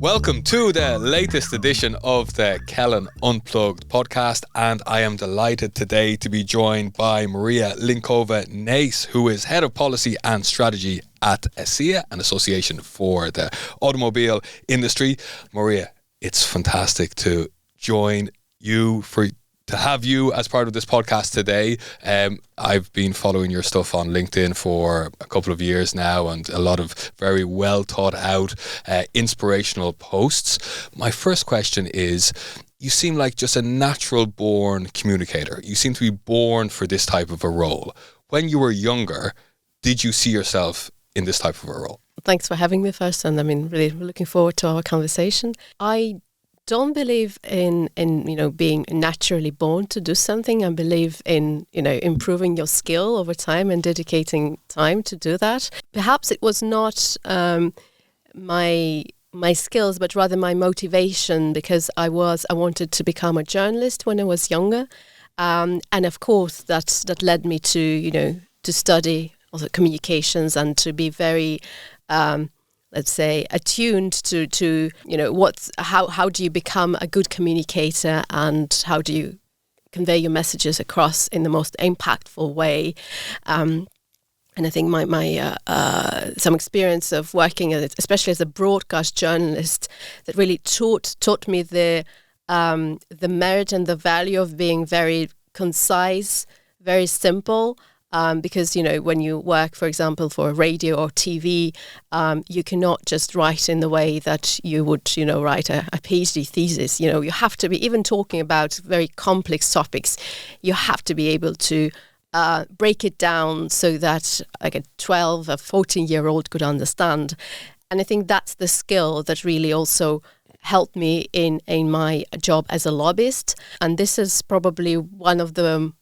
Welcome to the latest edition of the Kellen Unplugged podcast, and I am delighted today to be joined by Maria Linkova Nijs, who is Head of Policy and Strategy at ACEA, an association for the automobile industry. Maria, it's fantastic to join you, to have you as part of this podcast today. I've been following your stuff on LinkedIn for a couple of years now, and a lot of very well thought out, inspirational posts. My first question is, you seem like just a natural born communicator. You seem to be born for this type of a role. When you were younger, did you see yourself in this type of a role? Thanks for having me first, and really looking forward to our conversation. I don't believe in being naturally born to do something. I believe in improving your skill over time and dedicating time to do that. Perhaps it was not my skills, but rather my motivation, because I wanted to become a journalist when I was younger, and of course that led me to study also communications and to be very let's say attuned to how do you become a good communicator, and how do you convey your messages across in the most impactful way. And I think my some experience of working especially as a broadcast journalist, that really taught me the merit and the value of being very concise, very simple. Because, when you work, for example, for radio or TV, you cannot just write in the way that you would, write a PhD thesis. You have to be, even talking about very complex topics, you have to be able to break it down so that like a 12 or 14-year-old could understand. And I think that's the skill that really also helped me in my job as a lobbyist. And this is probably one of the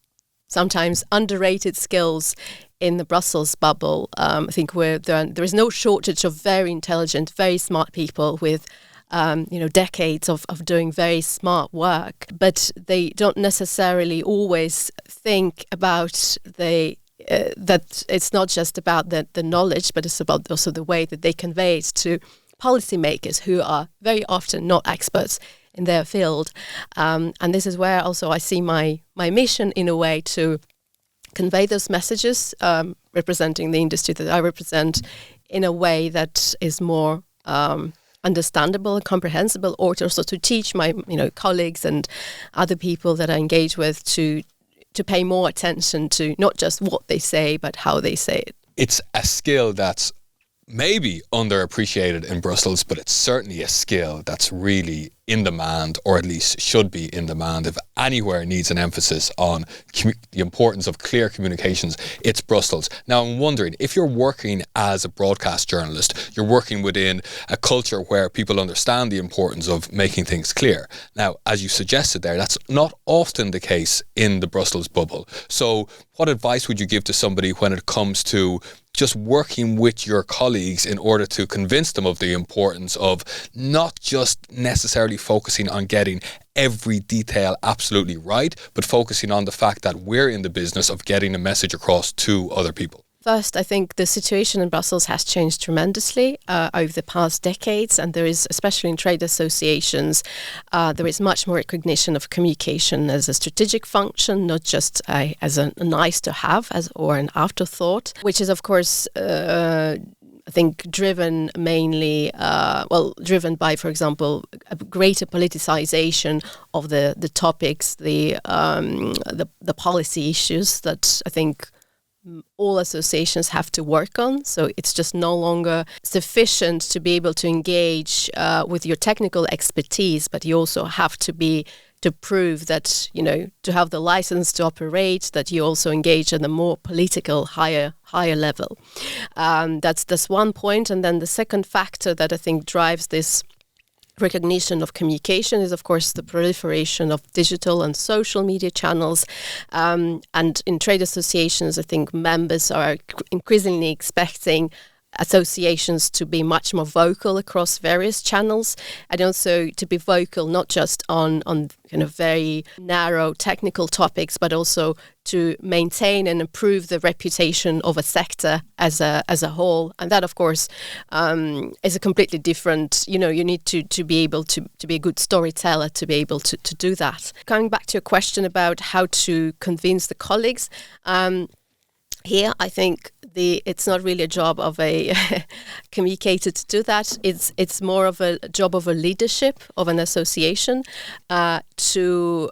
sometimes underrated skills in the Brussels bubble. I think where there is no shortage of very intelligent, very smart people with decades of doing very smart work, but they don't necessarily always think about that it's not just about the knowledge, but it's about also the way that they convey it to policymakers who are very often not experts in their field. And this is where also I see my mission in a way to convey those messages, representing the industry that I represent, in a way that is more understandable and comprehensible, or also to teach my colleagues and other people that I engage with to pay more attention to not just what they say, but how they say it. It's a skill that's maybe underappreciated in Brussels, but it's certainly a skill that's really in demand, or at least should be in demand. If anywhere needs an emphasis on the importance of clear communications, it's Brussels. Now, I'm wondering, if you're working as a broadcast journalist, you're working within a culture where people understand the importance of making things clear. Now, as you suggested there, that's not often the case in the Brussels bubble. So what advice would you give to somebody when it comes to just working with your colleagues in order to convince them of the importance of not just necessarily focusing on getting every detail absolutely right, but focusing on the fact that we're in the business of getting a message across to other people? First, I think the situation in Brussels has changed tremendously over the past decades, and there is, especially in trade associations, there is much more recognition of communication as a strategic function, not just as a nice to have or an afterthought, which is, of course, I think driven mainly, driven by, for example, a greater politicization of the topics, the policy issues that I think all associations have to work on. So it's just no longer sufficient to be able to engage with your technical expertise, but you also have to prove that, to have the license to operate, that you also engage at a more political, higher level. That's one point. And then the second factor that I think drives this recognition of communication is, of course, the proliferation of digital and social media channels. And in trade associations, I think members are increasingly expecting associations to be much more vocal across various channels, and also to be vocal not just on kind of very narrow technical topics, but also to maintain and improve the reputation of a sector as a whole. And that, of course, is a completely different, you need to be able to be a good storyteller to be able to do that. Coming back to your question about how to convince the colleagues, here, I think it's not really a job of a communicator to do that. It's more of a job of a leadership of an association to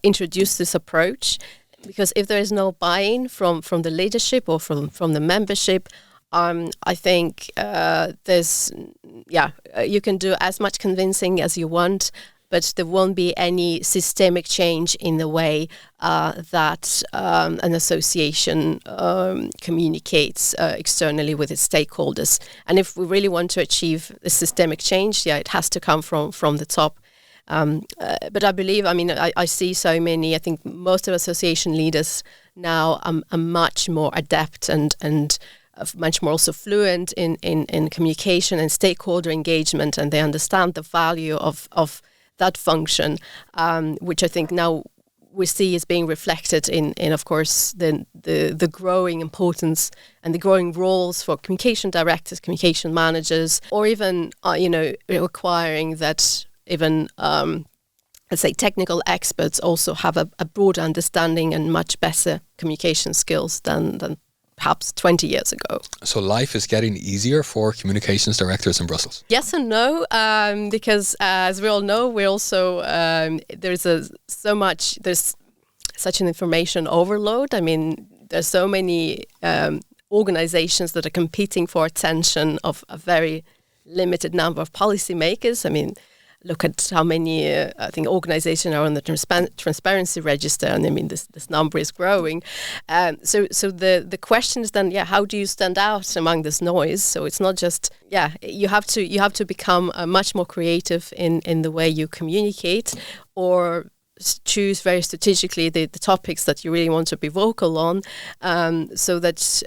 introduce this approach. Because if there is no buy-in from the leadership or from the membership, I think you can do as much convincing as you want, but there won't be any systemic change in the way that an association communicates externally with its stakeholders. And if we really want to achieve a systemic change, it has to come from the top. But I believe, I see so many, I think most of association leaders now are much more adept and much more also fluent in communication and stakeholder engagement, and they understand the value of that function, which I think now we see is being reflected in of course, the growing importance and the growing roles for communication directors, communication managers, or even, requiring that even, let's say, technical experts also have a broader understanding and much better communication skills than perhaps 20 years ago. So life is getting easier for communications directors in Brussels? Yes and no, because as we all know, we also there's such an information overload. There's so many organizations that are competing for attention of a very limited number of policymakers. Look at how many, I think, organizations are on the transparency register, and this number is growing. So the question is then, how do you stand out among this noise? So it's not just, you have to become much more creative in the way you communicate, or choose very strategically the topics that you really want to be vocal on, so that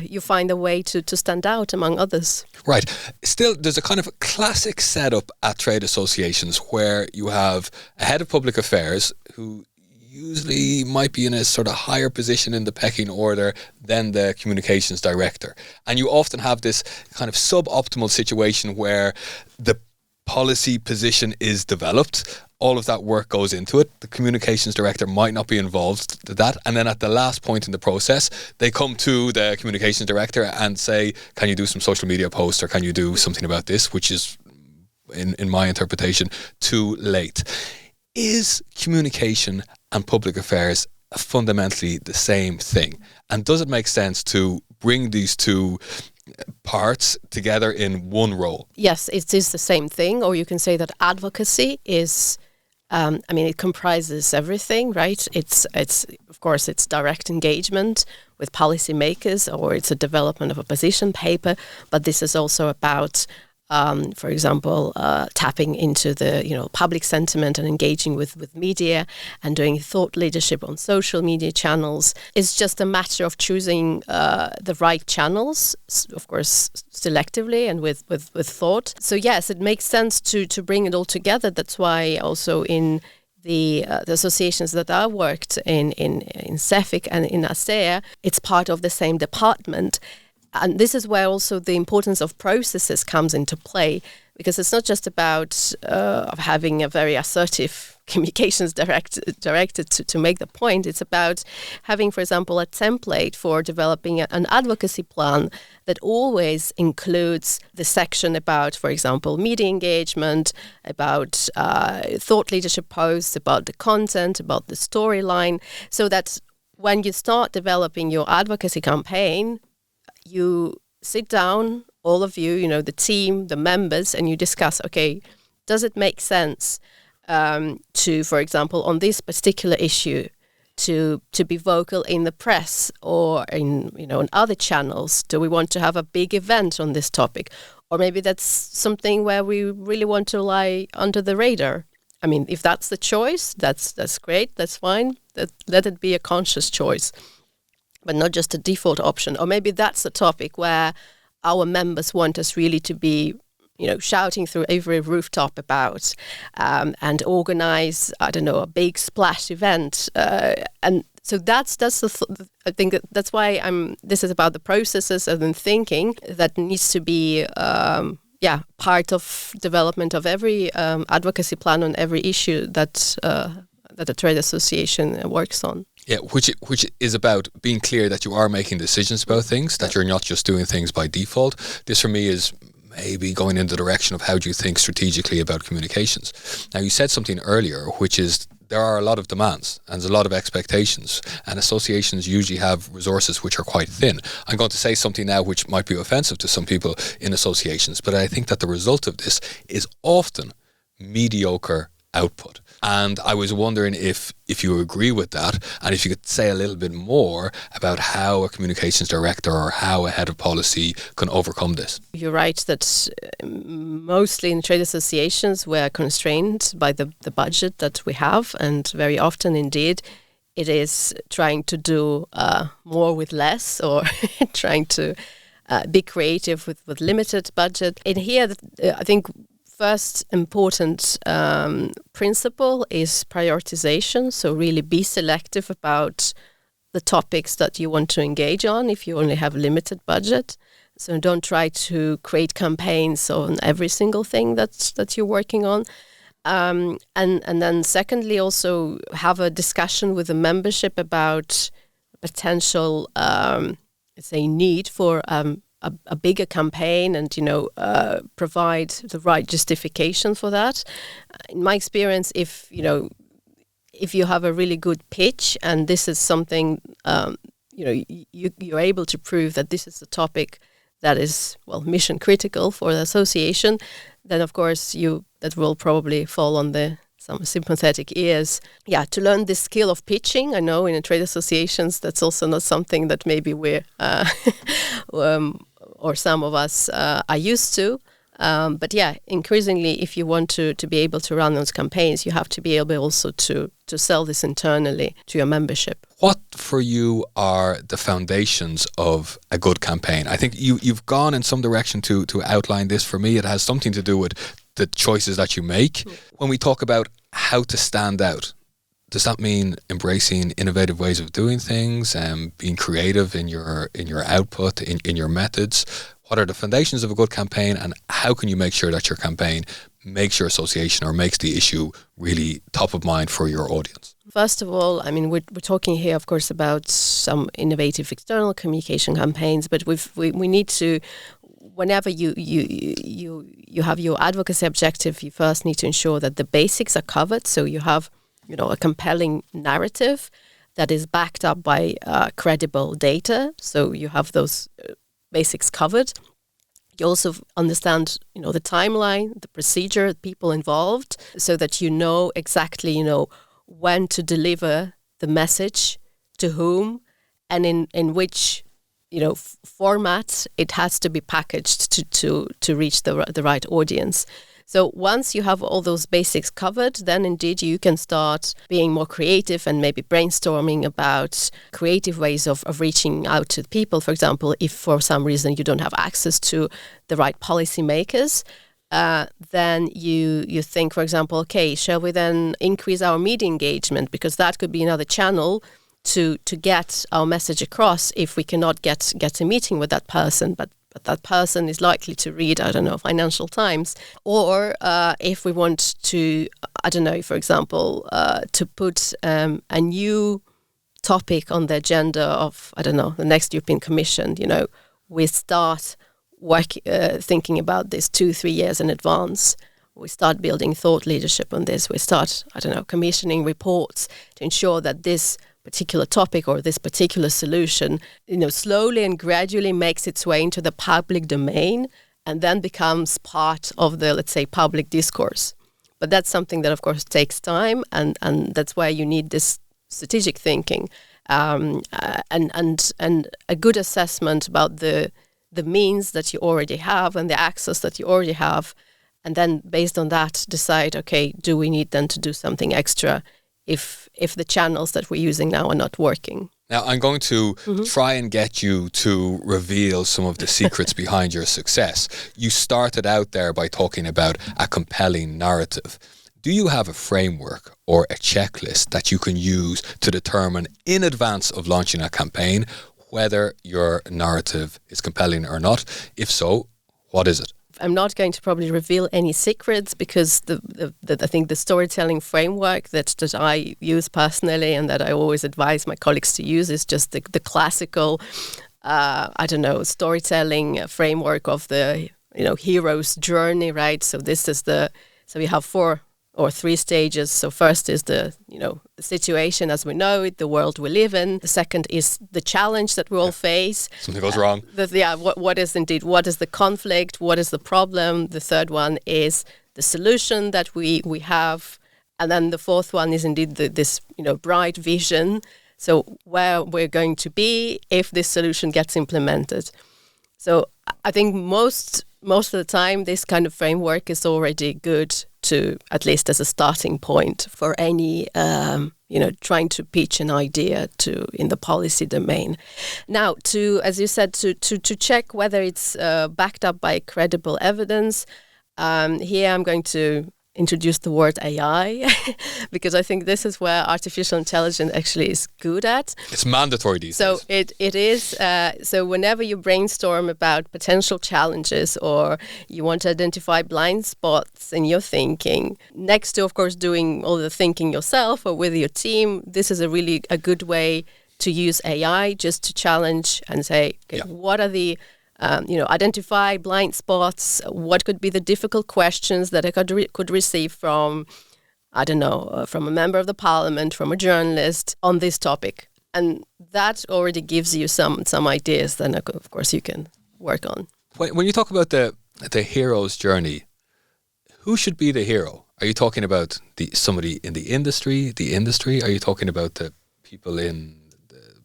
you find a way to stand out among others. Right. Still, there's a kind of classic setup at trade associations where you have a head of public affairs who usually might be in a sort of higher position in the pecking order than the communications director. And you often have this kind of suboptimal situation where the policy position is developed, all of that work goes into it. The communications director might not be involved to that. And then at the last point in the process, they come to the communications director and say, can you do some social media posts, or can you do something about this, which is, in my interpretation, too late. Is communication and public affairs fundamentally the same thing? And does it make sense to bring these two parts together in one role? Yes, it is the same thing. Or you can say that advocacy is, it comprises everything, right? It's of course, it's direct engagement with policymakers, or it's a development of a position paper. But this is also about, for example, tapping into the public sentiment and engaging with media and doing thought leadership on social media channels. It's just a matter of choosing the right channels, of course, selectively and with thought. So yes, it makes sense to bring it all together. That's why also in the associations that I worked in CEFIC and in ACEA, it's part of the same department. And this is where also the importance of processes comes into play, because it's not just about having a very assertive communications directed to make the point. It's about having, for example, a template for developing an advocacy plan that always includes the section about, for example, media engagement, about thought leadership posts, about the content, about the storyline, so that when you start developing your advocacy campaign, you sit down, all of you, the team, the members, and you discuss, okay, does it make sense to, for example, on this particular issue, to be vocal in the press or in other channels? Do we want to have a big event on this topic? Or maybe that's something where we really want to lie under the radar. If that's the choice, that's great, that's fine. Let it be a conscious choice, but not just a default option. Or maybe that's a topic where our members want us really to be, shouting through every rooftop about, and organize, I don't know, a big splash event. And so that's I think that's why this is about the processes and thinking that needs to be, part of development of every advocacy plan on every issue that a trade association works on. Yeah, which is about being clear that you are making decisions about things, that you're not just doing things by default. This for me is maybe going in the direction of how do you think strategically about communications. Now, you said something earlier, which is there are a lot of demands and there's a lot of expectations, and associations usually have resources which are quite thin. I'm going to say something now which might be offensive to some people in associations, but I think that the result of this is often mediocre output. And I was wondering if you agree with that, and if you could say a little bit more about how a communications director or how a head of policy can overcome this. You're right that mostly in trade associations we're constrained by the budget that we have, and very often indeed it is trying to do more with less, or trying to be creative with limited budget. In here, I think first important principle is prioritization. So really be selective about the topics that you want to engage on if you only have limited budget. So don't try to create campaigns on every single thing that you're working on. And then secondly, also have a discussion with the membership about potential, need for a bigger campaign, and provide the right justification for that. In my experience, if you have a really good pitch and this is something you're able to prove that this is a topic that is mission critical for the association, then of course that will probably fall on some sympathetic ears. Yeah, to learn this skill of pitching, I know in trade associations that's also not something that maybe we're or some of us are used to. But yeah, increasingly, if you want to be able to run those campaigns, you have to be able also to sell this internally to your membership. What for you are the foundations of a good campaign? I think you've gone in some direction to outline this. For me, it has something to do with the choices that you make. When we talk about how to stand out, does that mean embracing innovative ways of doing things and being creative in your output, in your methods? What are the foundations of a good campaign, and how can you make sure that your campaign makes your association or makes the issue really top of mind for your audience? First of all, we're talking here, of course, about some innovative external communication campaigns, but we need to, whenever you have your advocacy objective, you first need to ensure that the basics are covered. So you have a compelling narrative that is backed up by credible data. So you have those basics covered. You also understand, the timeline, the procedure, people involved, so that you know exactly, when to deliver the message to whom, and in which, format it has to be packaged to reach the right audience. So once you have all those basics covered, then indeed you can start being more creative and maybe brainstorming about creative ways of reaching out to people. For example, if for some reason you don't have access to the right policymakers, then you think, for example, okay, shall we then increase our media engagement? Because that could be another channel to get our message across if we cannot get a meeting with that person, but that person is likely to read, I don't know, Financial Times. Or if we want to, I don't know, for example, to put a new topic on the agenda of, I don't know, the next European Commission, we start thinking about this 2-3 years in advance. We start building thought leadership on this. We start, I don't know, commissioning reports to ensure that this particular topic or this particular solution, slowly and gradually makes its way into the public domain and then becomes part of the, let's say, public discourse. But that's something that, of course, takes time, and that's why you need this strategic thinking and a good assessment about the means that you already have and the access that you already have, and then based on that decide, okay, do we need then to do something extra if the channels that we're using now are not working. Now, I'm going to try and get you to reveal some of the secrets behind your success. You started out there by talking about a compelling narrative. Do you have a framework or a checklist that you can use to determine in advance of launching a campaign whether your narrative is compelling or not? If so, what is it? I'm not going to probably reveal any secrets because I think the storytelling framework that I use personally and that I always advise my colleagues to use is just the classical, storytelling framework of the hero's journey, right? So we have 4 or 3 stages. So first is the situation as we know it, the world we live in. The second is the challenge that we all face. Something goes wrong. What is the conflict? What is the problem? The third one is the solution that we have. And then the fourth one is indeed this bright vision. So where we're going to be if this solution gets implemented. So I think most of the time this kind of framework is already good to, at least as a starting point for any trying to pitch an idea in the policy domain. Now, as you said, to check whether it's backed up by credible evidence, here I'm going to introduce the word AI because I think this is where artificial intelligence actually is good at. It's mandatory these days. So it is. So whenever you brainstorm about potential challenges or you want to identify blind spots in your thinking, next to, of course, doing all the thinking yourself or with your team, this is a good way to use AI just to challenge and say, okay, what are the identify blind spots, what could be the difficult questions that I could receive from, from a member of the parliament, from a journalist on this topic. And that already gives you some ideas then, of course, you can work on. When you talk about the hero's journey, who should be the hero? Are you talking about somebody in the industry? Are you talking about the people in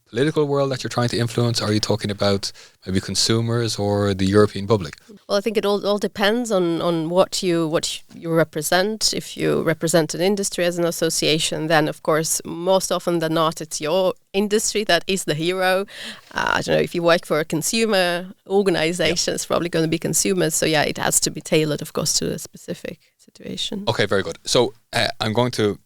political world that you're trying to influence? Are you talking about maybe consumers or the European public? Well, I think it all depends on what you represent. If you represent an industry as an association, then of course, most often than not, it's your industry that is the hero. If you work for a consumer organization, it's probably going to be consumers. So it has to be tailored, of course, to a specific situation. Okay, very good. So I'm going to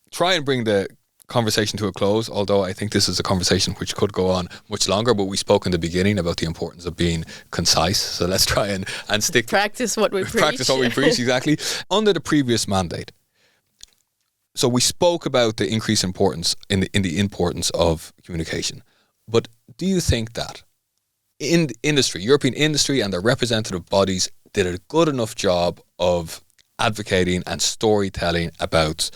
try and bring the conversation to a close, although I think this is a conversation which could go on much longer, but we spoke in the beginning about the importance of being concise, so let's try and stick practice what we preach. Practice what we preach, exactly. Under the previous mandate, so we spoke about the increased importance in the importance of communication, but do you think that in the industry, European industry and their representative bodies did a good enough job of advocating and storytelling about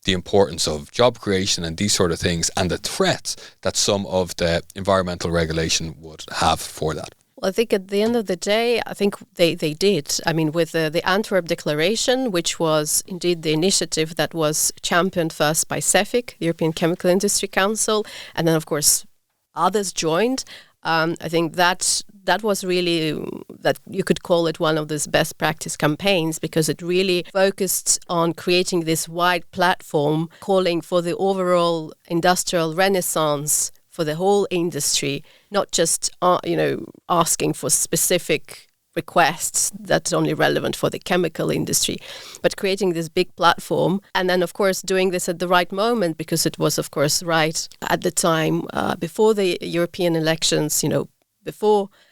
the importance of job creation and these sort of things and the threats that some of the environmental regulation would have for that? Well, I think at the end of the day, I think they did. I mean, with the Antwerp Declaration, which was indeed the initiative that was championed first by CEFIC, the European Chemical Industry Council, and then, of course, others joined. I think that was really, that you could call it one of those best practice campaigns because it really focused on creating this wide platform calling for the overall industrial renaissance for the whole industry, not just asking for specific requests that's only relevant for the chemical industry, but creating this big platform and then, of course, doing this at the right moment because it was, of course, right at the time before the European elections,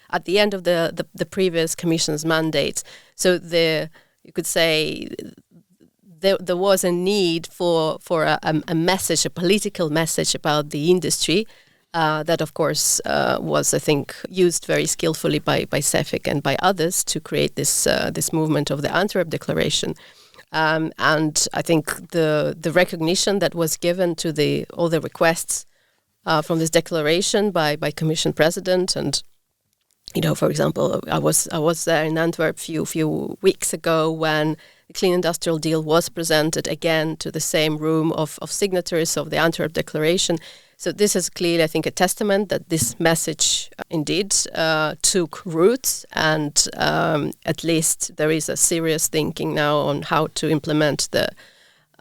at the end of the previous Commission's mandate. So you could say there was a need for a message, a political message about the industry that, of course, was, I think, used very skillfully by CEFIC and by others to create this movement of the Antwerp Declaration. And I think the recognition that was given to all the requests from this declaration by Commission President and, for example, I was there in Antwerp few weeks ago when the Clean Industrial Deal was presented again to the same room of signatories of the Antwerp Declaration. So this is clearly, I think, a testament that this message indeed took root and at least there is a serious thinking now on how to implement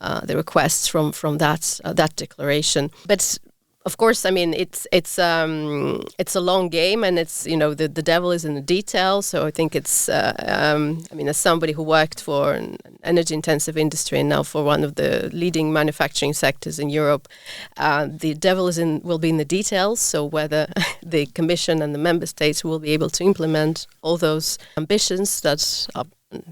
the requests from that declaration. But of course, I mean, it's a long game, and it's the devil is in the detail. So I think it's as somebody who worked for an energy-intensive industry and now for one of the leading manufacturing sectors in Europe, the devil will be in the details. So whether the Commission and the member states will be able to implement all those ambitions that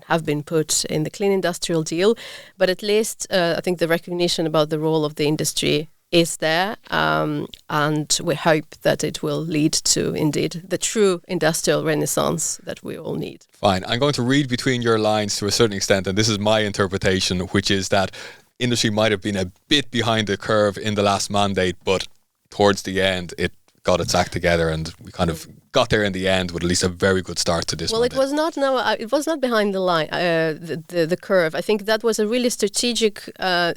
have been put in the Clean Industrial Deal, but at least I think the recognition about the role of the industry is there, and we hope that it will lead to, indeed, the true industrial renaissance that we all need. Fine. I'm going to read between your lines to a certain extent, and this is my interpretation, which is that industry might have been a bit behind the curve in the last mandate, but towards the end, it got its act together, and we kind of got there in the end with at least a very good start to this. Well, mandate. It was not behind the line, the curve. I think that was a really strategic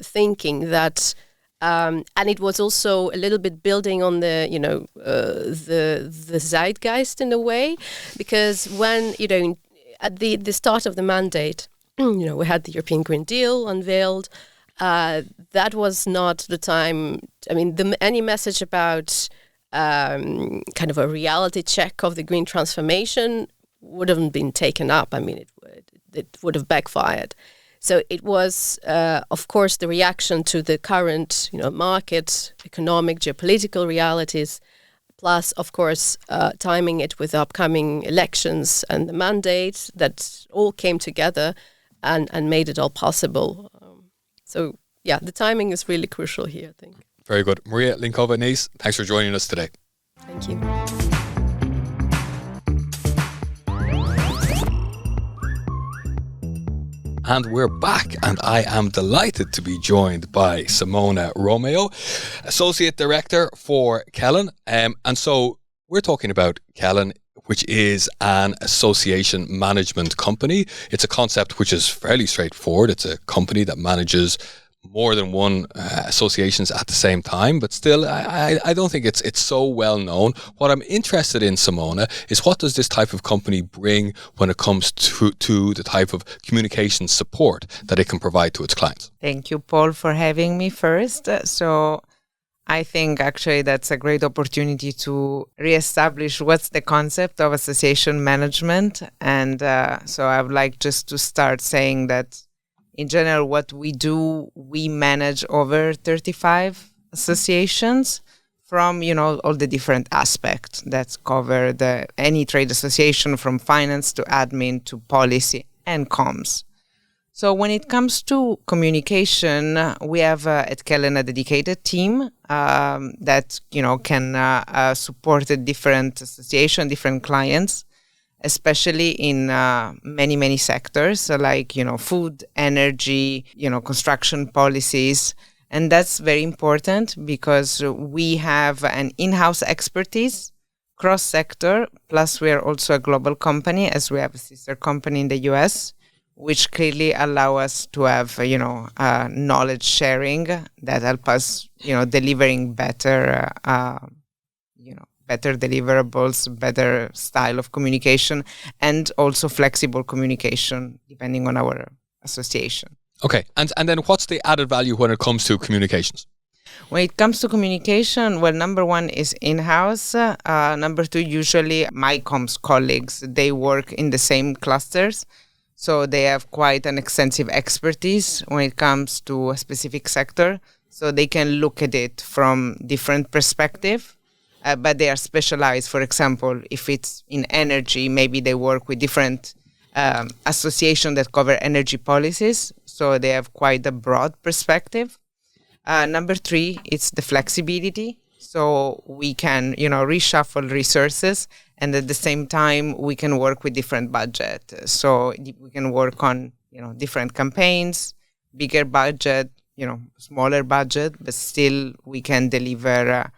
thinking that. And it was also a little bit building on the zeitgeist in a way, because when at the start of the mandate, we had the European Green Deal unveiled. That was not the time. I mean, any message about kind of a reality check of the green transformation would have been taken up. I mean, it would have backfired. So it was, of course, the reaction to the current, market, economic, geopolitical realities, plus, of course, timing it with the upcoming elections and the mandate that all came together and made it all possible. So, the timing is really crucial here, I think. Very good. Maria Linkova Nijs, thanks for joining us today. Thank you. And we're back, and I am delighted to be joined by Simona Romeo, Associate Director for Kellen. And so we're talking about Kellen, which is an association management company. It's a concept which is fairly straightforward. It's a company that manages more than one associations at the same time, but still I don't think it's so well known. What I'm interested in, Simona, is what does this type of company bring when it comes to the type of communication support that it can provide to its clients? Thank you, Paul, for having me first. So I think actually that's a great opportunity to reestablish what's the concept of association management. And so I would like just to start saying that in general, what we do, we manage over 35 associations from, all the different aspects that cover any trade association, from finance to admin to policy and comms. So when it comes to communication, we have at Kellen a dedicated team that, can support the different associations, different clients, especially in many, many sectors like, food, energy, construction policies. And that's very important because we have an in-house expertise, cross-sector, plus we are also a global company, as we have a sister company in the US, which clearly allow us to have, knowledge sharing that help us, delivering better better deliverables, better style of communication, and also flexible communication depending on our association. Okay, and then what's the added value when it comes to communications? When it comes to communication, well, number one is in-house. Number two, usually my comms colleagues, they work in the same clusters. So they have quite an extensive expertise when it comes to a specific sector. So they can look at it from different perspectives. But they are specialized. For example, if it's in energy, maybe they work with different associations that cover energy policies. So they have quite a broad perspective. Number three, it's the flexibility. So we can, reshuffle resources, and at the same time, we can work with different budget. So we can work on, different campaigns, bigger budget, smaller budget, but still we can deliver.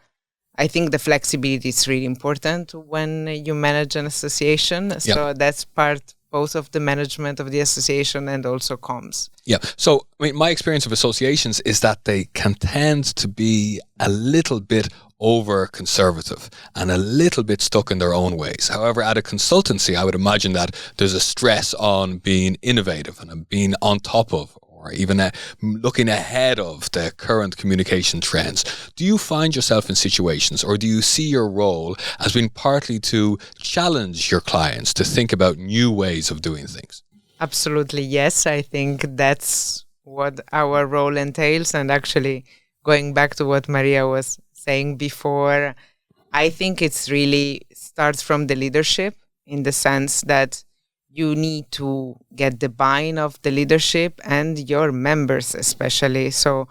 I think the flexibility is really important when you manage an association. Yep. So that's part both of the management of the association and also comms. Yeah. So, my experience of associations is that they can tend to be a little bit over conservative and a little bit stuck in their own ways. However, at a consultancy, I would imagine that there's a stress on being innovative and being on top of, or even looking ahead of the current communication trends. Do you find yourself in situations, or do you see your role as being partly to challenge your clients to think about new ways of doing things? Absolutely, yes. I think that's what our role entails. And actually, going back to what Maria was saying before, I think it's really starts from the leadership, in the sense that you need to get the buy-in of the leadership and your members especially. So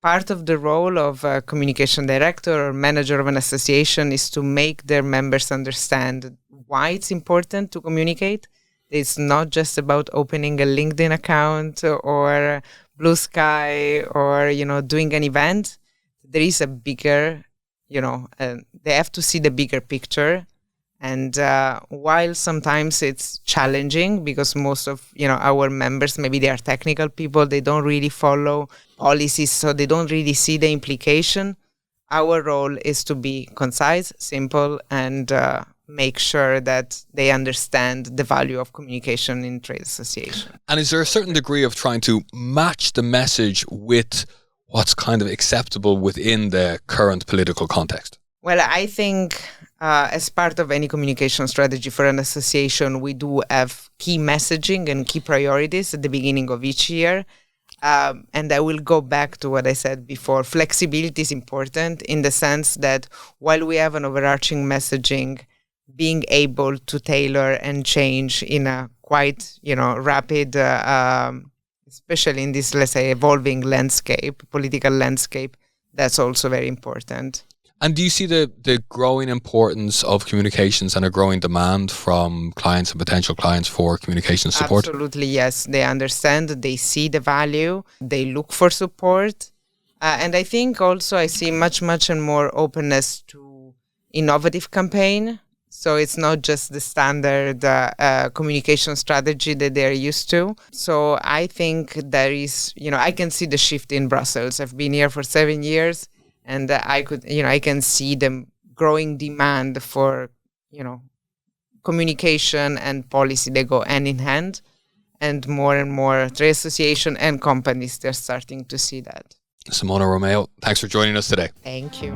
part of the role of a communication director or manager of an association is to make their members understand why it's important to communicate. It's not just about opening a LinkedIn account or Blue Sky or, doing an event. There is a bigger, they have to see the bigger picture. And while sometimes it's challenging because most of, our members, maybe they are technical people, they don't really follow policies, so they don't really see the implication. Our role is to be concise, simple, and make sure that they understand the value of communication in trade association. And is there a certain degree of trying to match the message with what's kind of acceptable within the current political context? Well, I think as part of any communication strategy for an association, we do have key messaging and key priorities at the beginning of each year. And I will go back to what I said before. Flexibility is important in the sense that while we have an overarching messaging, being able to tailor and change in a quite, rapid, especially in this, let's say, evolving landscape, political landscape, that's also very important. And do you see the growing importance of communications and a growing demand from clients and potential clients for communication support? Absolutely, yes. They understand, they see the value, they look for support. And I think also I see much and more openness to innovative campaign. So it's not just the standard communication strategy that they're used to. So I think there is, I can see the shift in Brussels. I've been here for 7 years, and I can see the growing demand for, communication and policy. They go hand in hand, and more trade association and companies, they're starting to see that. Simona Romeo, thanks for joining us today. Thank you.